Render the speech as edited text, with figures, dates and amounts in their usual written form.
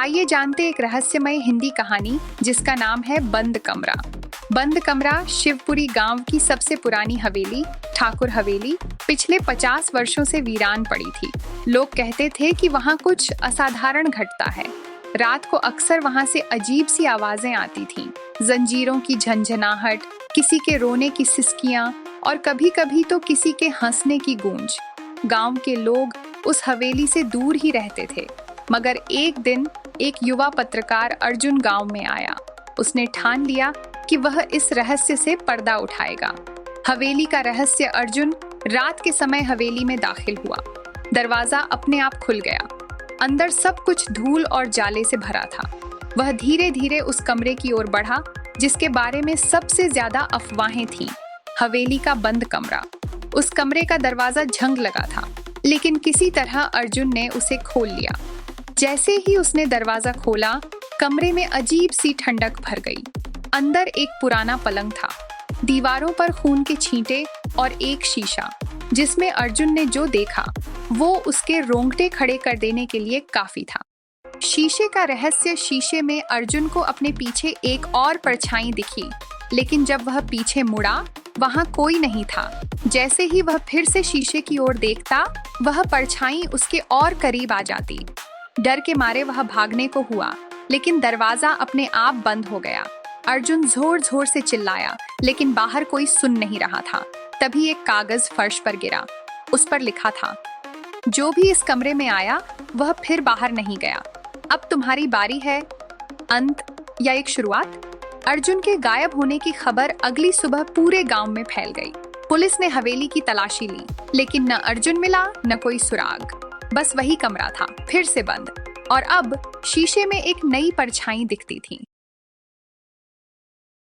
आइए जानते एक रहस्यमय हिंदी कहानी जिसका नाम है बंद कमरा। बंद कमरा शिवपुरी गांव की सबसे पुरानी हवेली ठाकुर हवेली पिछले 50 वर्षों से वीरान पड़ी थी। लोग कहते थे कि वहां कुछ असाधारण घटता है। रात को अक्सर वहां से अजीब सी आवाजें आती थीं, जंजीरों की झंझनाहट, किसी के रोने की सिसकियां और कभी-कभी तो किसी के हंसने की गूंज। गांव के लोग उस हवेली से दूर ही रहते थे, मगर एक दिन एक युवा पत्रकार अर्जुन गांव में आया। उसने ठान लिया कि वह इस रहस्य से पर्दा उठाएगा। हवेली का रहस्य। अर्जुन रात के समय हवेली में दाखिल हुआ। दरवाजा अपने आप खुल गया। अंदर सब कुछ धूल और जाले से भरा था। वह धीरे धीरे उस कमरे की ओर बढ़ा जिसके बारे में सबसे ज्यादा अफवाहें थीं। हवेली का बंद कमरा। उस कमरे का दरवाजा झंग लगा था, लेकिन किसी तरह अर्जुन ने उसे खोल लिया। जैसे ही उसने दरवाजा खोला, कमरे में अजीब सी ठंडक भर गई। अंदर एक पुराना पलंग था, दीवारों पर खून के छींटे और एक शीशा। जिसमें अर्जुन ने जो देखा वो उसके रोंगटे खड़े कर देने के लिए काफी था। शीशे का रहस्य। शीशे में अर्जुन को अपने पीछे एक और परछाई दिखी, लेकिन जब वह पीछे मुड़ा वहां कोई नहीं था। जैसे ही वह फिर से शीशे की ओर देखता, वह परछाई उसके और करीब आ जाती। डर के मारे वह भागने को हुआ, लेकिन दरवाजा अपने आप बंद हो गया। अर्जुन जोर जोर से चिल्लाया, लेकिन बाहर कोई सुन नहीं रहा था। तभी एक कागज फर्श पर गिरा। उस पर लिखा था, जो भी इस कमरे में आया वह फिर बाहर नहीं गया। अब तुम्हारी बारी है। अंत या एक शुरुआत। अर्जुन के गायब होने की खबर अगली सुबह पूरे गांव में फैल गई। पुलिस ने हवेली की तलाशी ली, लेकिन न अर्जुन मिला न कोई सुराग। बस वही कमरा था, फिर से बंद, और अब शीशे में एक नई परछाई दिखती थी।